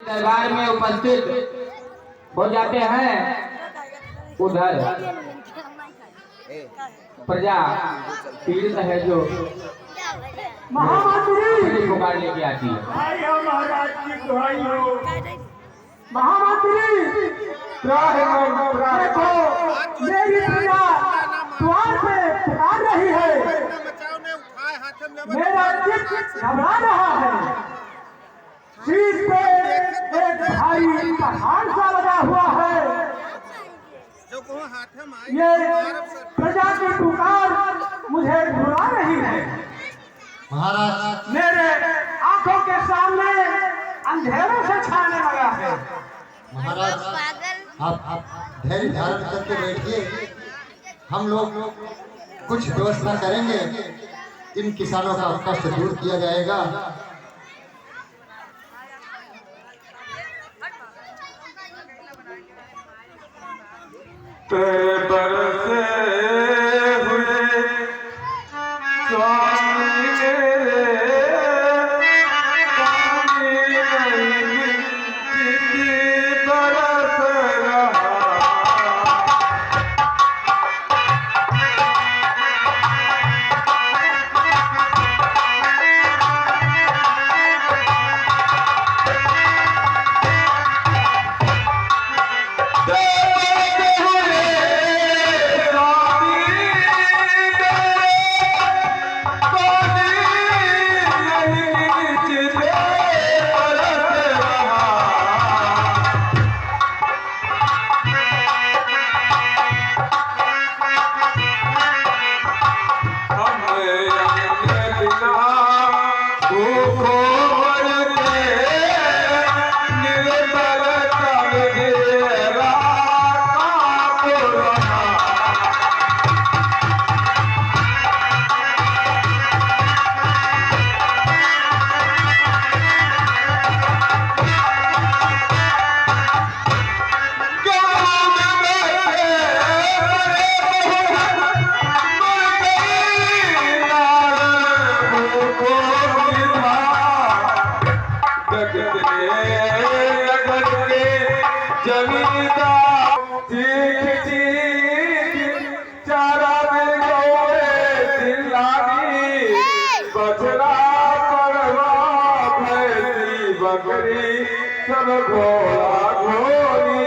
दरबार में उपस्थित हो जाते हैं, उधर प्रजा पीड़ित है जो महामात्री पुकार लेके आती है। महाराज की दुहाई हो, महामात्री देखो मेरी प्रजा द्वार पे पुकार रही है, मेरा चित्त घबरा रहा है। शीश पे एक भारी पहाड़ सा लगा हुआ है। ये प्रजा की पुकार मुझे भुला रही है। महाराज मेरे आंखों के सामने अंधेरों से छाने लगा है। महाराज आप धैर्य धारण करके बैठिए, हम लोग कुछ व्यवस्था करेंगे, इन किसानों का कष्ट दूर किया जाएगा। बरसे हुए स्वामी बरस रहा। बकरी सब घोड़ा घोड़ी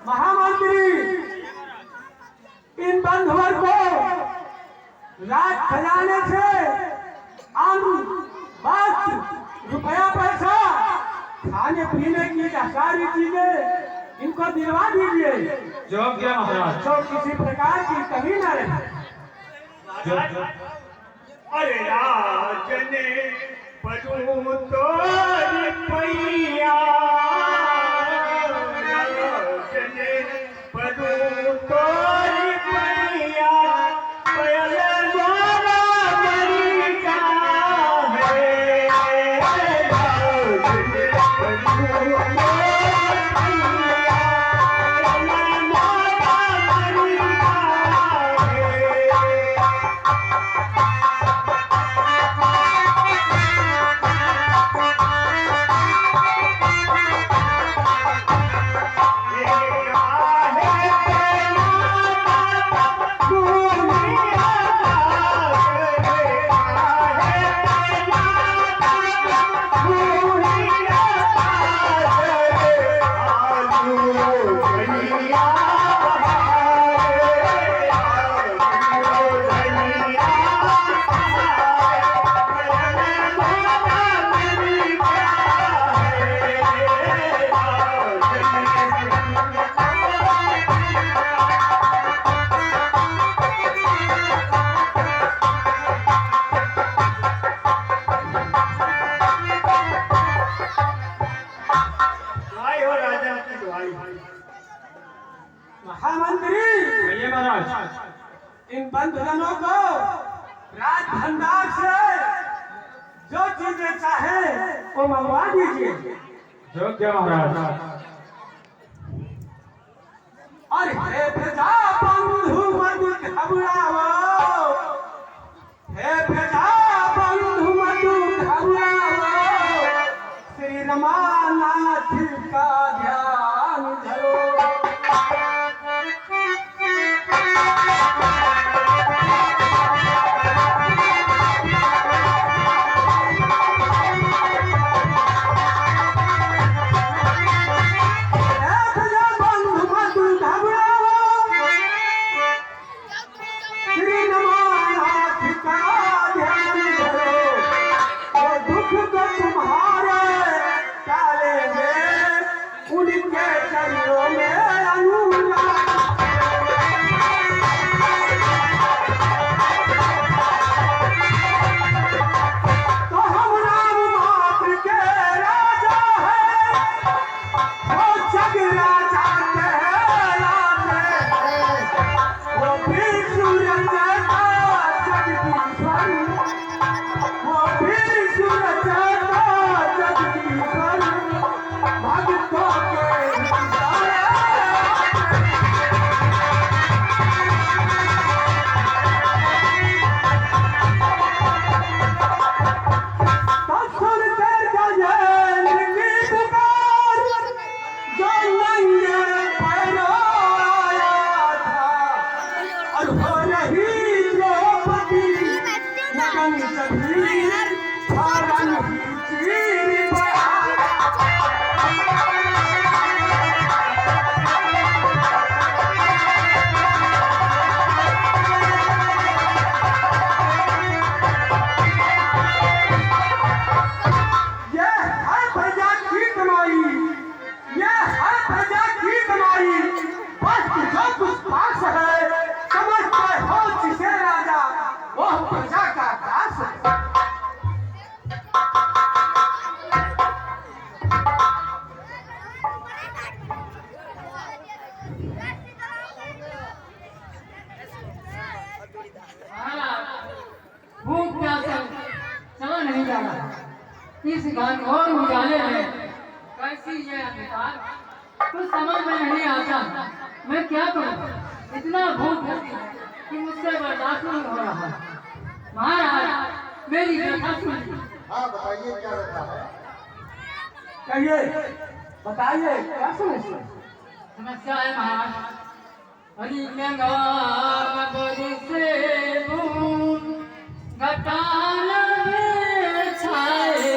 महामंत्री इन बंधुओं को राज खजाने से वस्त्र, रुपया पैसा, खाने पीने की सारी चीजें इनको दिलवा दीजिए, जो क्या महाराज, तो किसी प्रकार की कमी न रहे। अरे राजने पदू तो पैया महामंत्री कहिए महाराज। इन बंधुजनों को राज भंडार से जो चीजें चाहे वो मंगवा दीजिए। योग्य महाराज। और हे प्रजा बंधु मत घबराओ, हे प्रजा बंधु मत घबराओ, श्री रमानाथ का ध्यान धरो। इस घनघोर उजाले में कैसी ये अंधकार, कुछ समझ में नहीं आता। मैं क्या करूं? इतना भूख लगी कि मुझसे बर्दाश्त नहीं हो रहा। महाराज मेरी व्यथा सुनिए। हाँ बताइए क्या व्यथा है। कहिए, बताइए क्या समस्या? समस्या है महाराज, हरि गंगा बदि से बूंद घटान में छाए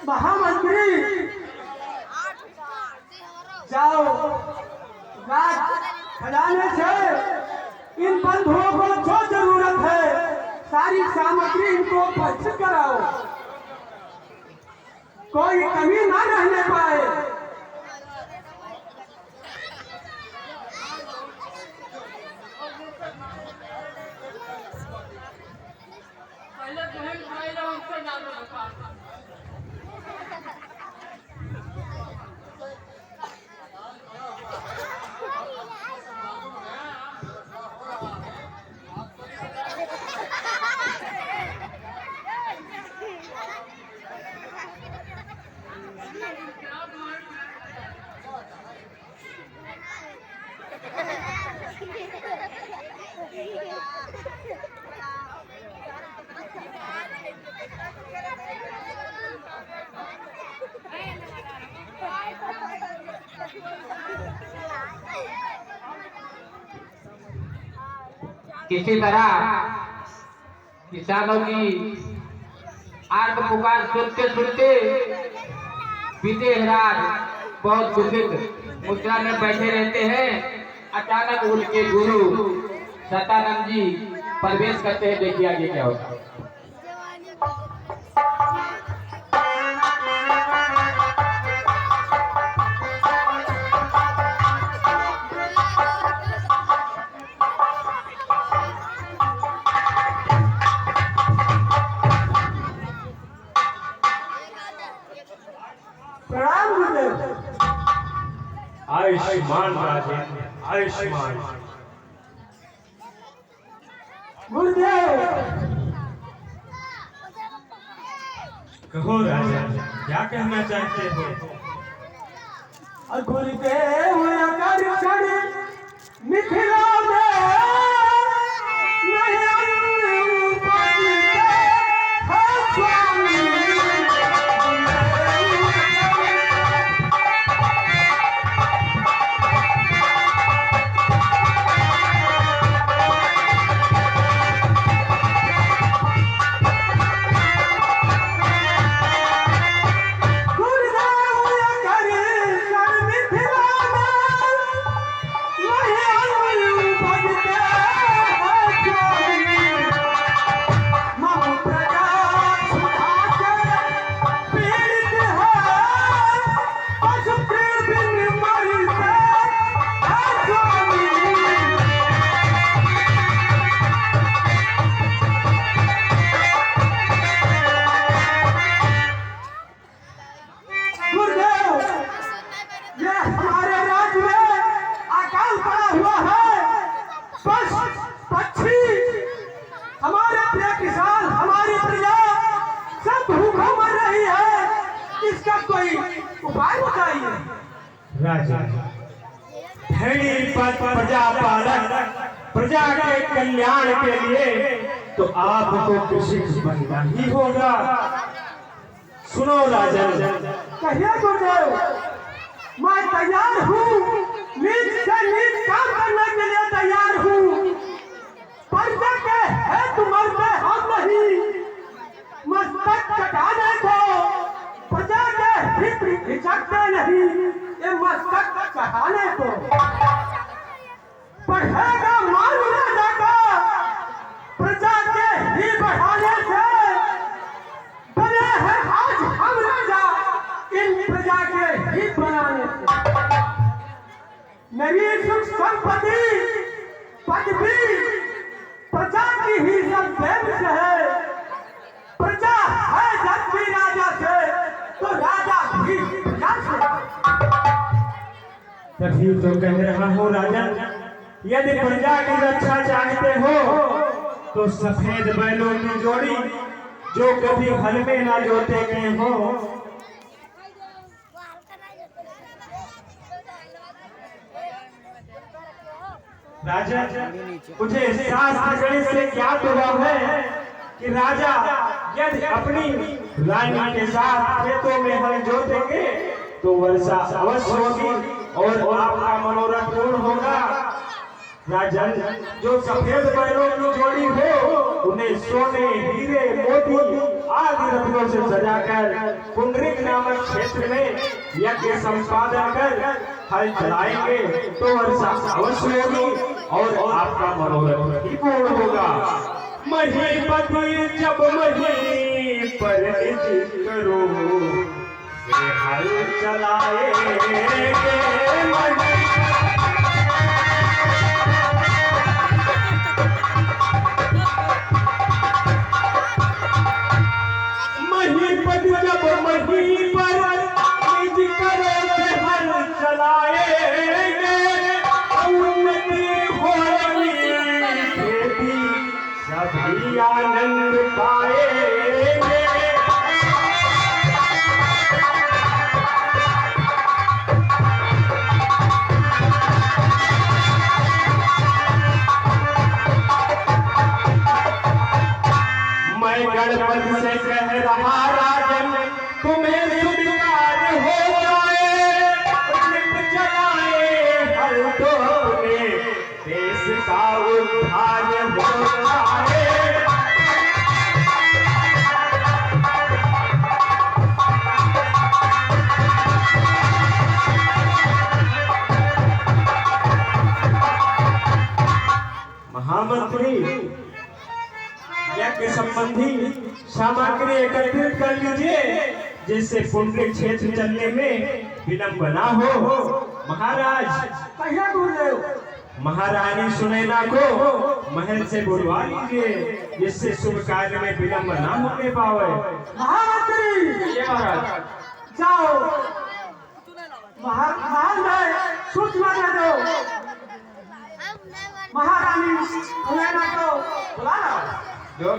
महामंत्री जाओ राज खजाने से इन बंधुओं को जो जरूरत है सारी सामग्री इनको उपस्थित कराओ, कोई कमी ना रहने पाए। पहले बहन भाई लोग उनसे ज्यादा बता। किसी तरह किसानों की आर्त पुकार सुनते सुनते बीते रात बहुत दुखित मुद्रा में बैठे रहते हैं। अचानक उनके गुरु सतानंद जी प्रवेश करते हैं। देखिए आगे क्या होता है। प्रणाम गुरुदेव। आयुष्मान राजेंद्र, आयुष्मान। गुरुदेव कहो राजा, क्या कहना चाहते हो? गुरुदेव अगर क्षण मिथिला में नहीं उपजते हैं स्वामी। उपाय बताइए राजा, धनी पद प्रजा पालक, प्रजा के कल्याण के लिए तो आपको कृषि बनना ही होगा। सुनो राजन, कहिए गुरुदेव, मैं तैयार हूँ, नीच से नीच काम करने के लिए तैयार हूँ। प्रजा के हेतु मरते हम नहीं, मस्तक कटाने को प्रजा के हित हिचकते नहीं, ये मस्तक कटाने को बढ़ेगा मान राजा का। प्रजा के ही बढ़ाने से बने हैं आज हम राजा, इन प्रजा के हित बनाने से। मेरी सुख संपत्ति पदवी प्रजा की ही सब प्रेम से है। प्रजा है जब भी राजा से, तो राजा भी प्रजा से। तभी तो कह रहा हूँ राजन, यदि प्रजा की रक्षा चाहते हो तो सफेद बैलों की जोड़ी जो कभी हल में ना जोते गए हो। राजा, मुझे शास्त्र गणित से ज्ञात हुआ है कि राजा यदि अपनी रानी के साथ खेतों में हल जोतेंगे तो वर्षा अवश्य होगी और आपका मनोरथ पूर्ण होगा। राजन, जो सफेद बैलों की जोड़ी हो उन्हें सोने, हीरे, मोती आदि रत्नों से सजाकर पुंडरीक नामक क्षेत्र में यज्ञ संपादन कर हल चलाएंगे तो वर्षा अवश्य होगी और आपका मनोरथ ही पूर्ण होगा। महीपति जब मही पर निज करो हल चलाएंगे महीपति जब मही पर निज करो हल चलाएंगे उन्नति होगी खेती सभी आनंद पाएंगे। मैं गणपति से कह रहा राजन तुम्हें स्वीकार हो जाए निप जलाए हल धोने देश का उद्धार हो जाए। महामंत्री यज्ञ संबंधी सामग्री एकत्रित कर लीजिए जिससे पुंडरीक क्षेत्र चलने में विलंब न हो। महाराज कहिए गुरुदेव। महारानी सुनैना को महल से बुलवा लीजिए जिससे शुभ कार्य में विलंब न होने पावे। महामंत्री ये महाराज जाओ महल में सूचना दे दो महारानी सुनैना को बुला लाओ। जो